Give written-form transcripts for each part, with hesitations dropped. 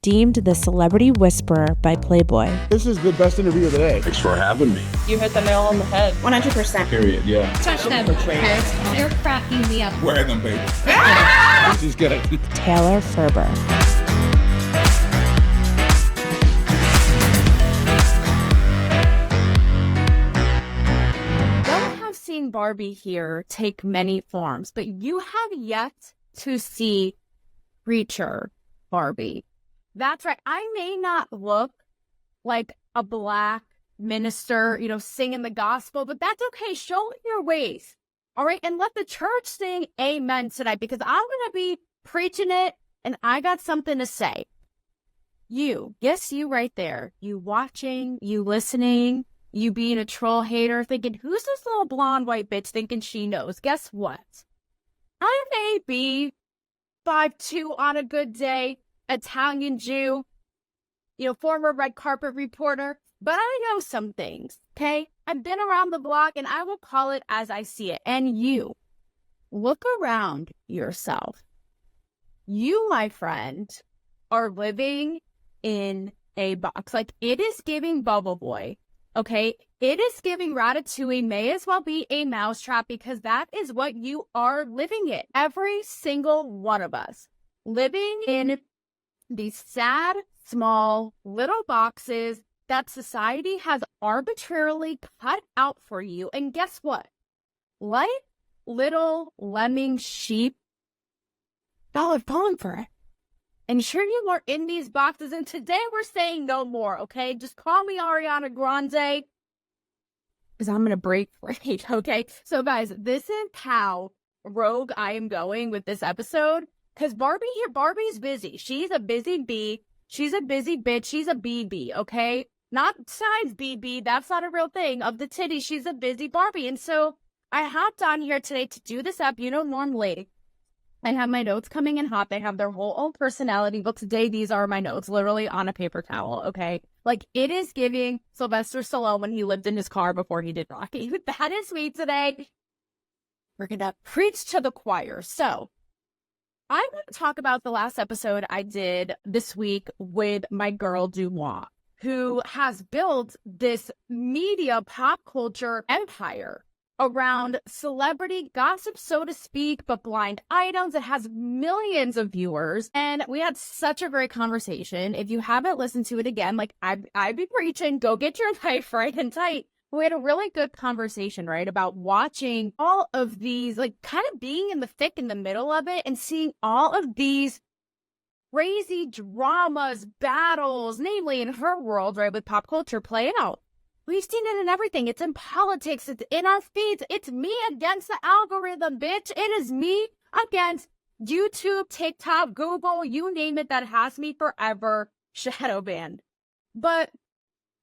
deemed the celebrity whisperer by Playboy. This is the best interview of the day. Thanks for having me. You hit the nail on the head. 100%. Period, yeah. Touch them. They're cracking me up. Wear them, baby. She's good. Taylor Ferber. Seen Barbie here take many forms, but you have yet to see Preacher Barbie. That's right. I may not look like a black minister, singing the gospel, but that's okay. Show me your ways. All right. And let the church sing amen tonight, because I'm going to be preaching it and I got something to say. You right there, you watching, you listening, you being a troll hater, thinking, who's this little blonde white bitch thinking she knows? Guess what? I may be 5'2" on a good day, Italian Jew, former red carpet reporter, but I know some things, okay? I've been around the block and I will call it as I see it. And you, look around yourself. You, my friend, are living in a box. Like, it is giving Bubble Boy. Okay, it is giving Ratatouille, may as well be a mousetrap, because that is what you are living in. Every single one of us living in these sad, small, little boxes that society has arbitrarily cut out for you. And guess what? Like little lemming sheep, y'all are falling for it. And sure, you are in these boxes, and today we're saying no more, okay? Just call me Ariana Grande, because I'm going to break free, okay? So, guys, this is how rogue I am going with this episode, because Barbie's busy. She's a busy bee. She's a busy bitch. She's a BB, okay? Not size BB. That's not a real thing. Of the titties, she's a busy Barbie. And so I hopped on here today to do this up. Normally, I have my notes coming in hot. They have their whole own personality. But today, these are my notes, literally on a paper towel, okay? Like, it is giving Sylvester Stallone when he lived in his car before he did Rocky. That is me today. We're going to preach to the choir. So, I'm going to talk about the last episode I did this week with my girl, Deuxmoi, who has built this media pop culture empire around celebrity gossip, so to speak, but blind items. It has millions of viewers. And we had such a great conversation. If you haven't listened to it again, like I'd be preaching, go get your life right and tight. We had a really good conversation, right, about watching all of these, like kind of being in the thick in the middle of it and seeing all of these crazy dramas, battles, namely in her world, right, with pop culture play out. We've seen it in everything. It's in politics. It's in our feeds. It's me against the algorithm, bitch. It is me against YouTube, TikTok, Google, you name it, that has me forever shadow banned. But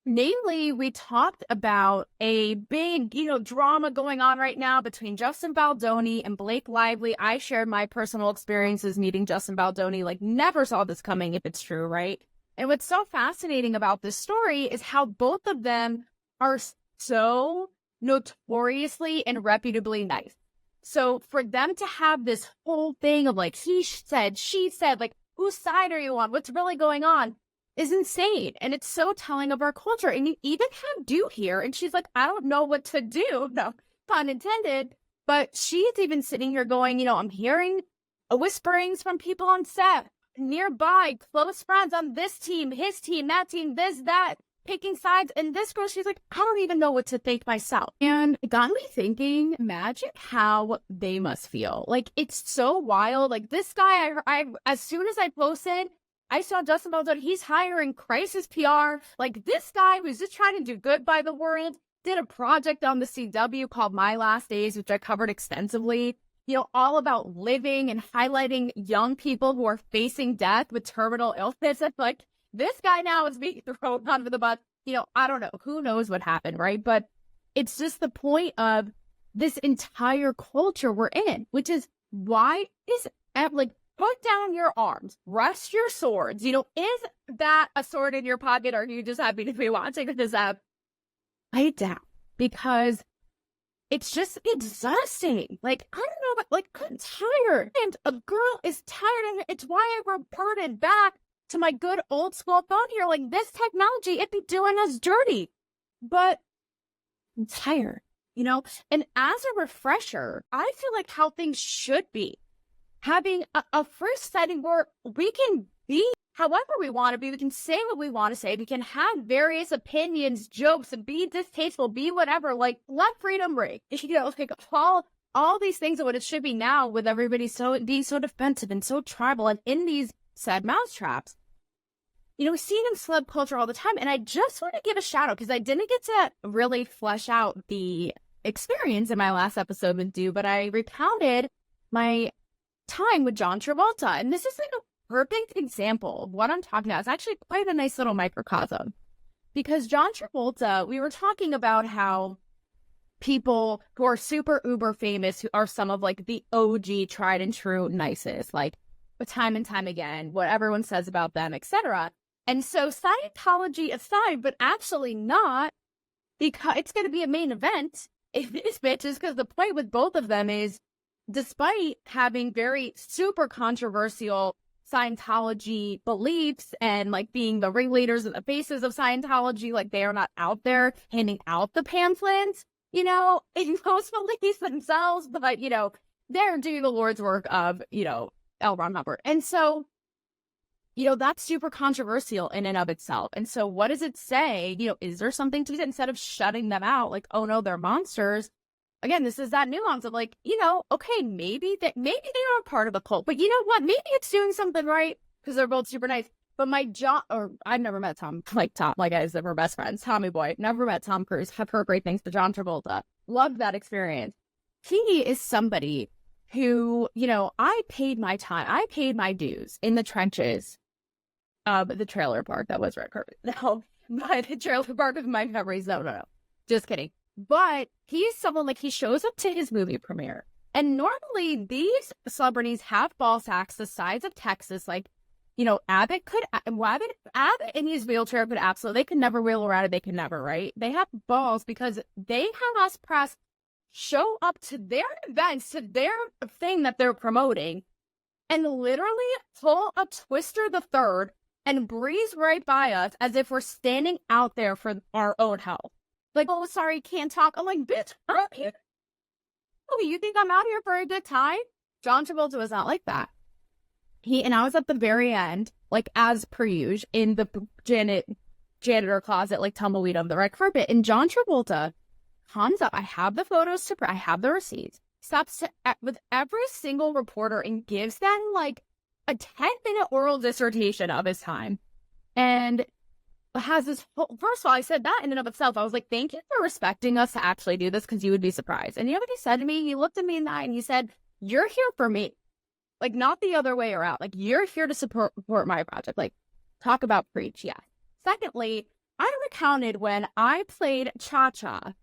namely, we talked about a big, drama going on right now between Justin Baldoni and Blake Lively. I shared my personal experiences meeting Justin Baldoni, like never saw this coming if it's true, right? And what's so fascinating about this story is how both of them are so notoriously and reputably nice. So for them to have this whole thing of like, he said, she said, like, whose side are you on? What's really going on is insane. And it's so telling of our culture. And you even have Dew here. And she's like, I don't know what to do. No, pun intended. But she's even sitting here going, I'm hearing whisperings from people on set, nearby, close friends on this team, his team, that team, this, that, picking sides. And this girl, she's like, I don't even know what to think myself. And it got me thinking, imagine how they must feel. Like, it's so wild. Like, this guy, I as soon as I posted, I saw Justin Baldoni, he's hiring crisis PR. Like, this guy was just trying to do good by the world, did a project on the CW called My Last Days, which I covered extensively. All about living and highlighting young people who are facing death with terminal illness. And like, this guy now is being thrown under the bus. I don't know. Who knows what happened, right? But it's just the point of this entire culture we're in, which is why is, like, put down your arms, rest your swords. Is that a sword in your pocket? Or are you just happy to be watching this app? Lay it down, because it's just exhausting. Like, I don't know, but like, I'm tired. And a girl is tired, and it's why I reported back to my good old school phone here, like this technology, it'd be doing us dirty. But I'm tired, you know? And as a refresher, I feel like how things should be. Having a first setting where we can be however we want to be, we can say what we want to say, we can have various opinions, jokes, and be distasteful, be whatever, like let freedom ring. You know, like all these things are what it should be now with everybody being so defensive and so tribal and in these sad mousetraps. You know, we see it in celeb culture all the time, and I just want to give a shout out because I didn't get to really flesh out the experience in my last episode with Du, but I recounted my time with John Travolta, and this is like a perfect example of what I'm talking about. It's actually quite a nice little microcosm because John Travolta, we were talking about how people who are super uber famous, who are some of like the OG tried and true nicest, like time and time again, what everyone says about them, etc. And so Scientology aside, but actually not, because it's going to be a main event in this bitches, because the point with both of them is, despite having very super controversial Scientology beliefs and like being the ringleaders and the faces of Scientology, like they are not out there handing out the pamphlets, you know, in most beliefs themselves, but, you know, they're doing the Lord's work of, you know, L. Ron Hubbard. And so, you know, that's super controversial in and of itself. And so what does it say? You know, is there something to it instead of shutting them out? Like, oh no, they're monsters. Again, this is that nuance of like, you know, okay, maybe they are part of the cult, but you know what? Maybe it's doing something right because they're both super nice. But I've never met Tom, like guys that were best friends. Tommy Boy, never met Tom Cruise. Have heard great things, but John Travolta, loved that experience. He is somebody who, you know, I paid my time, I paid my dues in the trenches of the trailer park that was red carpet. No, but the trailer park of my memories. No, just kidding. But he's someone like he shows up to his movie premiere. And normally these celebrities have ball sacks the size of Texas. Like, you know, Abbott in his wheelchair could absolutely, they could never wheel around it. They could never, right? They have balls because they have us press show up to their events, to their thing that they're promoting, and literally pull a Twister the Third and breeze right by us as if we're standing out there for our own health. Like, oh, sorry, can't talk. I'm like, bitch, I'm here. Oh, you think I'm out here for a good time? John Travolta was not like that. And I was at the very end, like as per usual, in the janitor closet, like tumbleweed on the red carpet. And John Travolta comes up. I have the photos I have the receipts. Stops with every single reporter and gives them like a 10-minute oral dissertation of his time. And has this whole, first of all, I said that in and of itself, I was like, thank you for respecting us to actually do this, because you would be surprised. And you know what he said to me? He looked at me in the eye and he said, you're here for me. Like, not the other way around. Like, you're here to support my project. Like, talk about preach, yeah. Secondly, I recounted when I played Cha-Cha,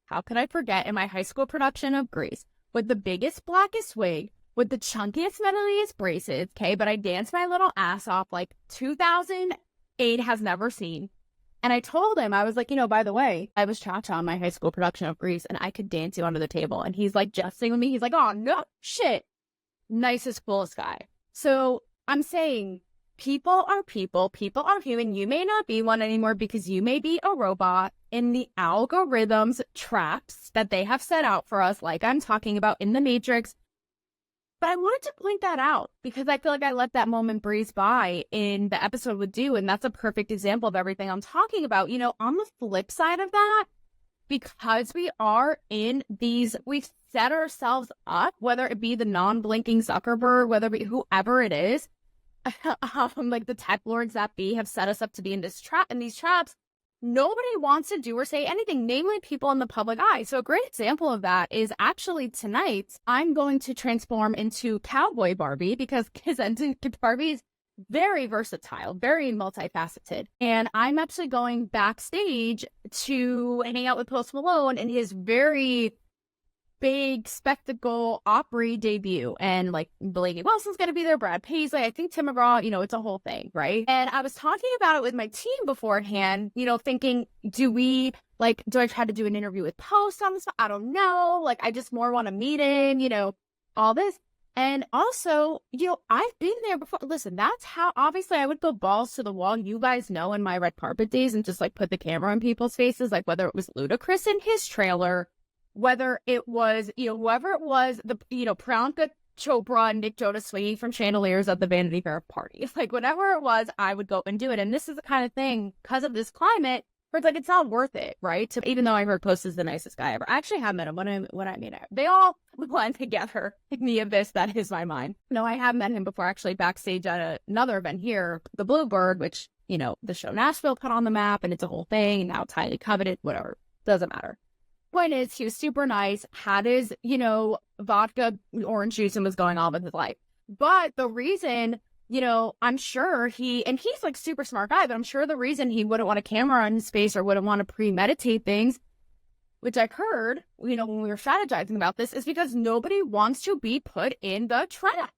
how could I forget, in my high school production of Grease, with the biggest, blackest wig, with the chunkiest, metaliest braces, okay? But I danced my little ass off like 2008 has never seen. And I told him, I was like, you know, by the way, I was Cha-Cha on my high school production of Grease, and I could dance you under the table. And he's like jesting with me. He's like, oh, no, shit. Nicest, coolest guy. So I'm saying people are people. People are human. You may not be one anymore because you may be a robot in the algorithms traps that they have set out for us, like I'm talking about in the Matrix. But I wanted to point that out because I feel like I let that moment breeze by in the episode with Du, and that's a perfect example of everything I'm talking about. You know, on the flip side of that, because we are in these, we've set ourselves up, whether it be the non-blinking Zuckerberg, whether it be whoever it is, like the tech lords that be, have set us up to be in this trap, in these traps. Nobody wants to do or say anything, namely people in the public eye. So a great example of that is actually tonight, I'm going to transform into Cowboy Barbie because Barbie is very versatile, very multifaceted. And I'm actually going backstage to hang out with Post Malone in his very big spectacle Opry debut. And like Blakey Wilson's going to be there, Brad Paisley, I think Tim McGraw, you know, it's a whole thing, right? And I was talking about it with my team beforehand, you know, thinking, do I try to do an interview with Post on this? I don't know. Like, I just more want to meet him, you know, all this. And also, I've been there before. Listen, that's how, obviously, I would go balls to the wall. You guys know, in my red carpet days, and just like put the camera on people's faces, like whether it was Ludacris in his trailer, whether it was, whoever it was, the, Priyanka Chopra and Nick Jonas swinging from chandeliers at the Vanity Fair party. Like, whatever it was, I would go and do it. And this is the kind of thing, because of this climate, where it's like, it's not worth it, right? Even though I heard Post is the nicest guy ever. I actually have met him when I meet him. They all blend together. Like the abyss, that is my mind. No, I have met him before, actually, backstage at another event here, the Bluebird, which, the show Nashville put on the map, and it's a whole thing, and now it's highly coveted, whatever. Doesn't matter. Point is, he was super nice, had his, vodka, orange juice, and was going on with his life. But the reason, I'm sure he's like super smart guy, but I'm sure the reason he wouldn't want a camera on his face or wouldn't want to premeditate things, which I heard, when we were strategizing about this, is because nobody wants to be put in the trap.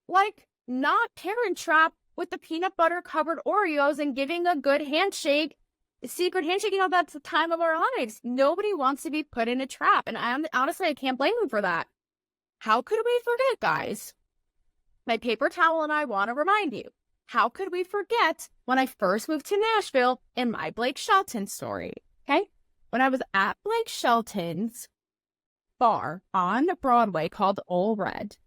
Like, not Parent Trap with the peanut butter covered Oreos and giving a good handshake, secret handshake. That's the time of our lives. Nobody wants to be put in a trap. And honestly, I can't blame him for that. How could we forget, guys? My paper towel and I want to remind you. How could we forget when I first moved to Nashville in my Blake Shelton story? Okay? When I was at Blake Shelton's bar on Broadway called Ole Red.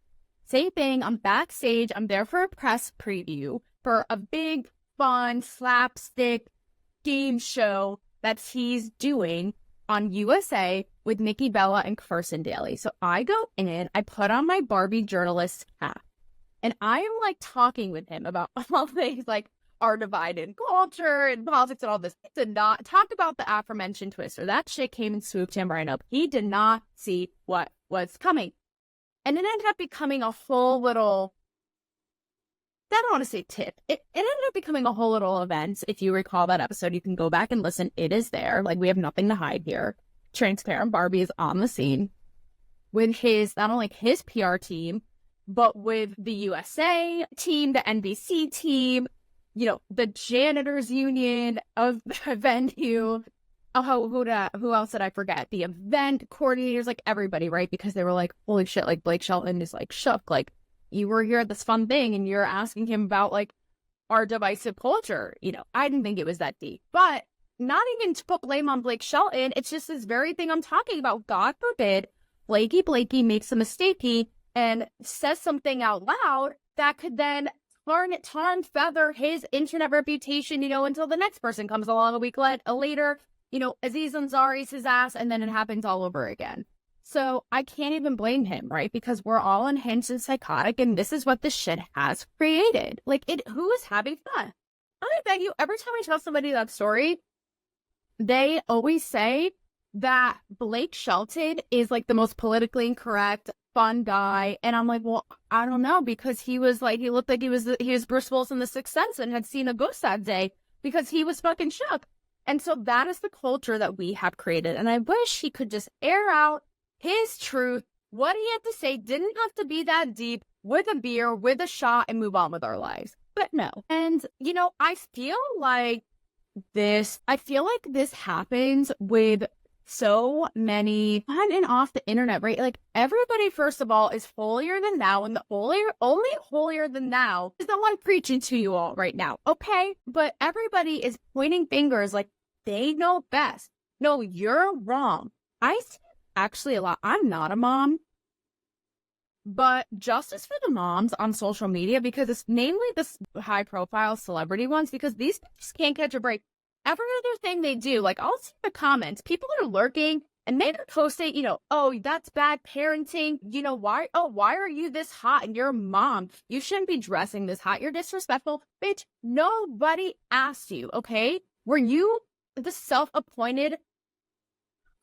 Same thing, I'm backstage. I'm there for a press preview for a big, fun, slapstick game show that he's doing on USA with Nikki Bella and Carson Daly. So I go in, I put on my Barbie journalist hat, and I am like talking with him about all things like our divided culture and politics and all this. He did not talk about the aforementioned Twister. That shit came and swooped him right up. He did not see what was coming. And it ended up becoming a whole little, I don't want to say tip. It ended up becoming a whole little event. If you recall that episode, you can go back and listen. It is there. Like, we have nothing to hide here. Transparent Barbie is on the scene with not only his PR team, but with the USA team, the NBC team, the janitors union of the venue. Who else did I forget? The event coordinators, like everybody, right? Because they were like, holy shit, like Blake Shelton is like shook. Like, you were here at this fun thing and you're asking him about like our divisive culture. I didn't think it was that deep, but not even to put blame on Blake Shelton. It's just this very thing I'm talking about. God forbid Blakey Blakey makes a mistakey and says something out loud that could then tarn feather his internet reputation, until the next person comes along a week later, Aziz Ansari's his ass, and then it happens all over again. So I can't even blame him, right? Because we're all unhinged and psychotic, and this is what this shit has created. Like, who is having fun? I bet you, every time I tell somebody that story, they always say that Blake Shelton is like the most politically incorrect, fun guy. And I'm like, well, I don't know, because he looked like he was Bruce Willis in The Sixth Sense and had seen a ghost that day because he was fucking shook. And so that is the culture that we have created. And I wish he could just air out his truth, what he had to say. Didn't have to be that deep, with a beer, with a shot, and move on with our lives. But no. And, I feel like this happens with so many on and off the internet, right? Like, everybody, first of all, is holier than thou, and the only holier than thou is the one preaching to you all right now, okay? But everybody is pointing fingers like they know best. No, you're wrong. I see actually a lot. I'm not a mom, but justice for the moms on social media, because it's namely the high-profile celebrity ones, because these just can't catch a break. Every other thing they do, like, I'll see the comments, people are lurking, and they're posting, oh, that's bad parenting, why are you this hot, and you're a mom, you shouldn't be dressing this hot, you're disrespectful. Bitch, nobody asked you, okay? Were you the self-appointed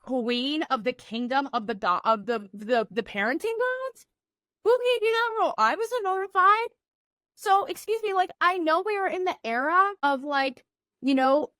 queen of the kingdom of the parenting gods? Who gave you that role? I wasn't notified. So, excuse me, like, I know we were in the era of, like, no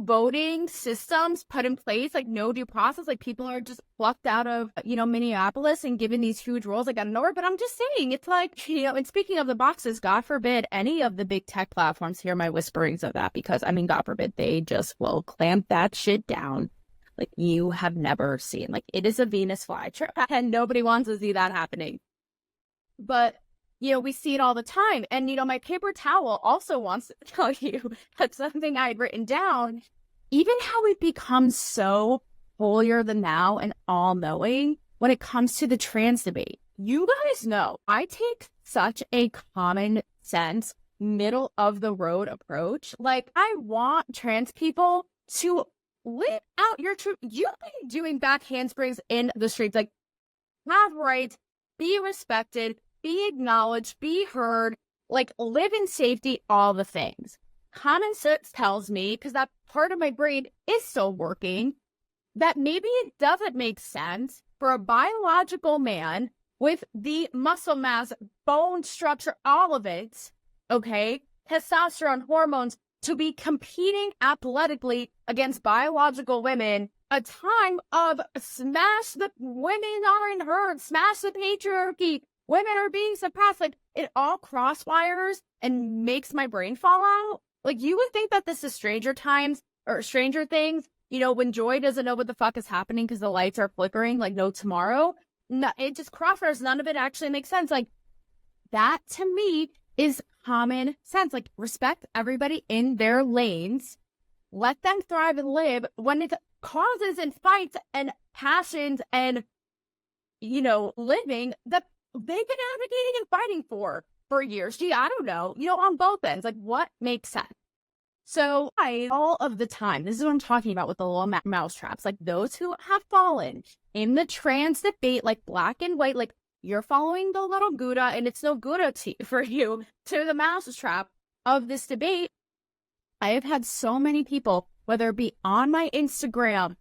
voting systems put in place, like no due process, like people are just plucked out of, Minneapolis and given these huge roles like out of nowhere. But I'm just saying, it's like, and speaking of the boxes, God forbid any of the big tech platforms hear my whisperings of that, because, God forbid they just will clamp that shit down like you have never seen. Like, it is a Venus flytrap, and nobody wants to see that happening. But, we see it all the time. And, my paper towel also wants to tell you that something I had written down, even how we become so holier than thou and all-knowing when it comes to the trans debate. You guys know I take such a common sense, middle of the road approach. Like, I want trans people to live out your truth. You've been doing back handsprings in the streets. Like, have rights, be respected, be acknowledged, be heard, like, live in safety, all the things. Common sense tells me, because that part of my brain is still working, that maybe it doesn't make sense for a biological man with the muscle mass, bone structure, all of it, okay, testosterone, hormones, to be competing athletically against biological women, a time of smash the women aren't heard, smash the patriarchy, women are being suppressed. Like, it all crosswires and makes my brain fall out. Like, you would think that this is Stranger Times or Stranger Things, when Joy doesn't know what the fuck is happening because the lights are flickering, like, no tomorrow. No, it just crossfires. None of it actually makes sense. Like, that to me is common sense. Like, respect everybody in their lanes. Let them thrive and live. When it causes and fights and passions and, living that they've been advocating and fighting for years. Gee, I don't know, on both ends. Like, what makes sense? So all of the time, this is what I'm talking about with the little mouse traps, like those who have fallen in the trans debate, like black and white, like you're following the little Gouda and it's no Gouda for you to the mouse trap of this debate. I have had so many people, whether it be on my Instagram,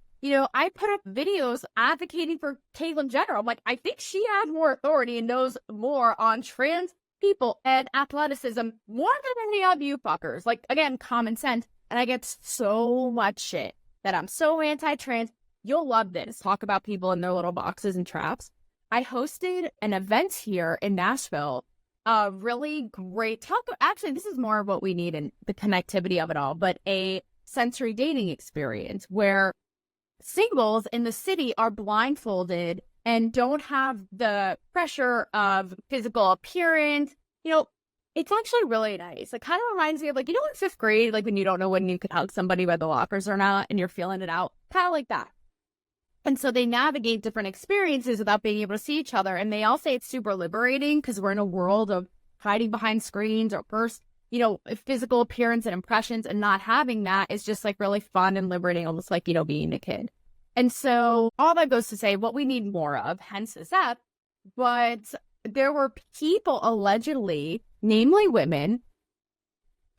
I put up videos advocating for Caitlyn Jenner. I'm like, I think she has more authority and knows more on trans people and athleticism more than any of you fuckers. Like, again, common sense. And I get so much shit that I'm so anti-trans. You'll love this. Talk about people in their little boxes and traps. I hosted an event here in Nashville. Really great talk. Actually, this is more of what we need in the connectivity of it all, but a sensory dating experience where singles in the city are blindfolded and don't have the pressure of physical appearance. It's actually really nice. It kind of reminds me of, like, in 5th grade, like when you don't know when you could hug somebody by the lockers or not, and you're feeling it out, kind of like that. And so they navigate different experiences without being able to see each other. And they all say it's super liberating because we're in a world of hiding behind screens or first, physical appearance and impressions, and not having that is just like really fun and liberating, almost like, being a kid. And so all that goes to say what we need more of, hence this app. But there were people allegedly, namely women.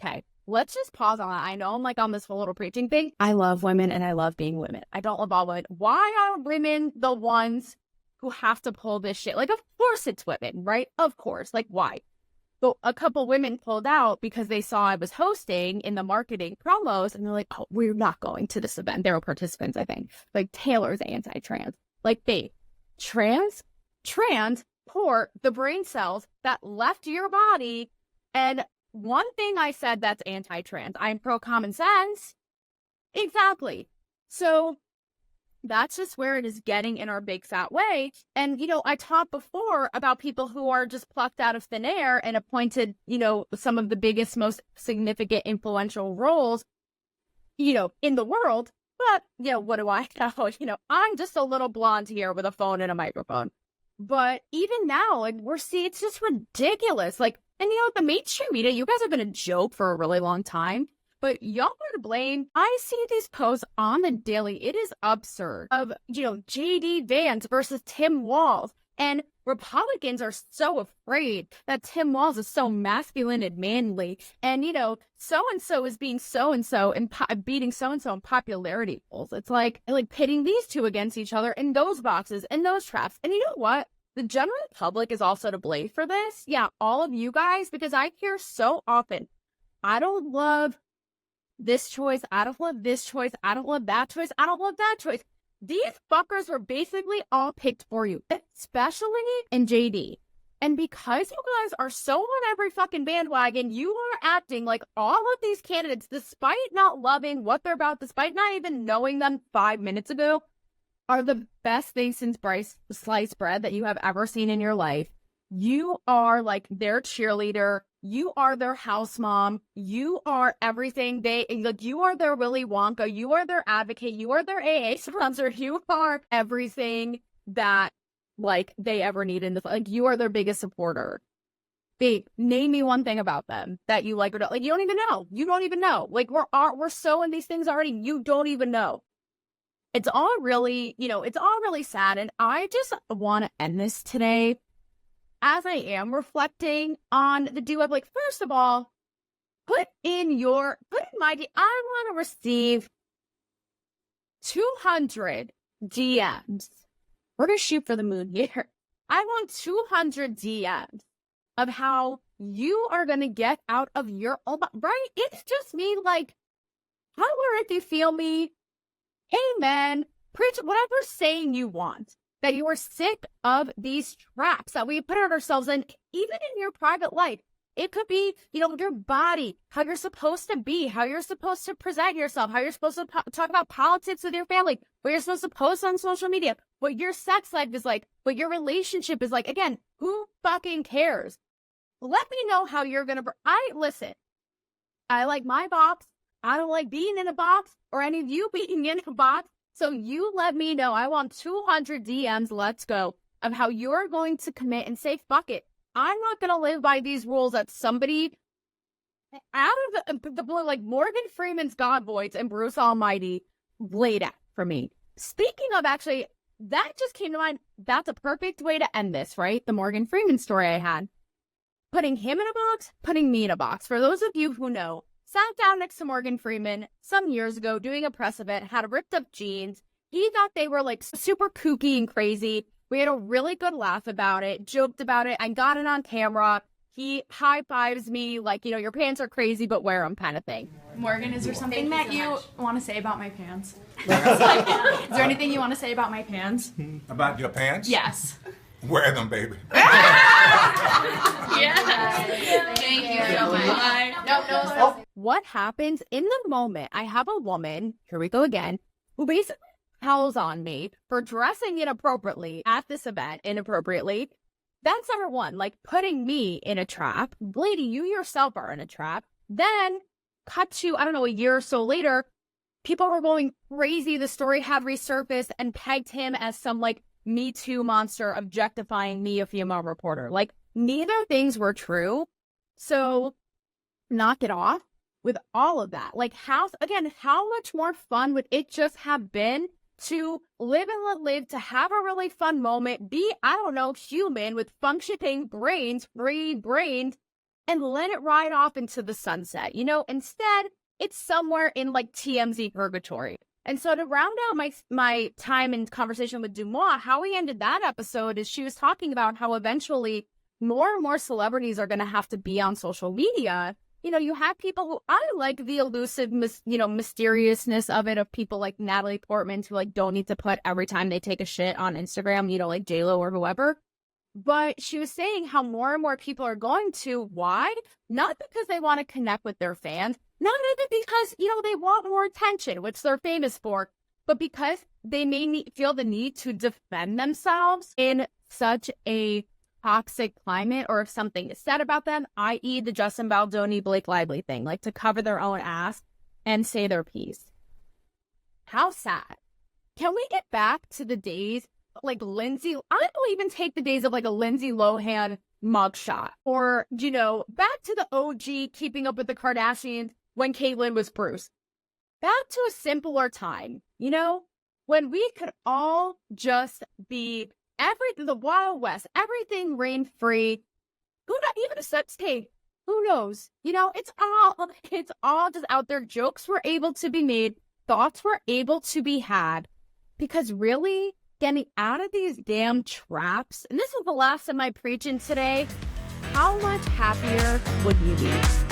Okay, let's just pause on that. I know I'm like on this whole little preaching thing. I love women and I love being women. I don't love all women. Why are women the ones who have to pull this shit? Like, of course it's women, right? Of course. Like, why? But a couple women pulled out because they saw I was hosting in the marketing promos, and they're like, oh, we're not going to this event. They were participants, I think. Like, Taylor's anti-trans. Like, babe, transport the brain cells that left your body. And one thing I said that's anti-trans, I'm pro common sense. Exactly. So that's just where it is getting in our big fat way. And, I talked before about people who are just plucked out of thin air and appointed, some of the biggest, most significant, influential roles, in the world. But, what do I know? I'm just a little blonde here with a phone and a microphone. But even now, like, it's just ridiculous. Like, and, the mainstream media, you guys have been a joke for a really long time. But y'all are to blame. I see these posts on the daily. It is absurd of, JD Vance versus Tim Walz. And Republicans are so afraid that Tim Walz is so masculine and manly. And, so-and-so is being so-and-so and beating so-and-so in popularity polls. It's like pitting these two against each other in those boxes and those traps. And you know what? The general public is also to blame for this. Yeah, all of you guys, because I hear so often, I don't love this choice, I don't love this choice, I don't love that choice, I don't love that choice. These fuckers were basically all picked for you, especially in JD. And because you guys are so on every fucking bandwagon, you are acting like all of these candidates, despite not loving what they're about, despite not even knowing them 5 minutes ago, are the best thing since sliced bread that you have ever seen in your life. You are like their cheerleader. You are their house mom. You are everything. You are their Willy Wonka. You are their advocate. You are their AA sponsor. You are everything that like they ever need in the, like, you are their biggest supporter. Babe, name me one thing about them that you like or don't. Like, you don't even know. You don't even know. Like, we're so in these things already. You don't even know. It's all really, it's all really sad. And I just want to end this today as I am reflecting on the Duexmoi. Like, first of all, put in my, I want to receive 200 DMs. We're going to shoot for the moon here. I want 200 DMs of how you are going to get out of your own, right? It's just me, like, however, if you feel me, amen, preach whatever saying you want, that you are sick of these traps that we put ourselves in, even in your private life. It could be, your body, how you're supposed to be, how you're supposed to present yourself, how you're supposed to talk about politics with your family, what you're supposed to post on social media, what your sex life is like, what your relationship is like. Again, who fucking cares? Let me know how you're going to, listen, I like my box. I don't like being in a box or any of you being in a box. So you let me know. I want 200 DMs, let's go, of how you're going to commit and say, fuck it. I'm not going to live by these rules that somebody out of the blue, like Morgan Freeman's God Voice and Bruce Almighty, laid out for me. Speaking of, actually, that just came to mind. That's a perfect way to end this, right? The Morgan Freeman story I had. Putting him in a box, putting me in a box. For those of you who know, sat down next to Morgan Freeman some years ago doing a press event, had ripped up jeans. He thought they were like super kooky and crazy. We had a really good laugh about it, joked about it. I got it on camera. He high fives me like, your pants are crazy, but wear them kind of thing. Morgan, is there something that you want to say about my pants? Is there anything you want to say about my pants? About your pants? Yes. Wear them, baby. Yes. Thank you so much. No. What happens in the moment? I have a woman, here we go again, who basically howls on me for dressing inappropriately at this event, inappropriately. That's number one, like putting me in a trap. Lady, you yourself are in a trap. Then cut to, I don't know, a year or so later, people were going crazy. The story had resurfaced and pegged him as some like Me Too monster objectifying me, a female reporter. Like, neither things were true. So knock it off with all of that. Like, how much more fun would it just have been to live and let live, to have a really fun moment, be, human with functioning brains, free brains, and let it ride off into the sunset. Instead, it's somewhere in like TMZ purgatory. And so to round out my time in conversation with Deuxmoi, how we ended that episode is she was talking about how eventually more and more celebrities are going to have to be on social media. You have people who, I like the elusive, mysteriousness of it, of people like Natalie Portman who like don't need to put every time they take a shit on Instagram, like JLo or whoever. But she was saying how more and more people are going to. Why? Not because they want to connect with their fans, not even because, they want more attention, which they're famous for, but because they may feel the need to defend themselves in such a toxic climate, or if something is said about them, i.e. the Justin Baldoni, Blake Lively thing, like to cover their own ass and say their piece. How sad. Can we get back to the days like Lindsay? I don't even take the days of like a Lindsay Lohan mugshot, or, back to the OG Keeping Up with the Kardashians when Caitlyn was Bruce. Back to a simpler time, when we could all just be the Wild West, everything rain free. Who not even a sex tape? Who knows? It's all just out there. Jokes were able to be made, thoughts were able to be had, because really getting out of these damn traps, and this is the last of my preaching today, how much happier would you be?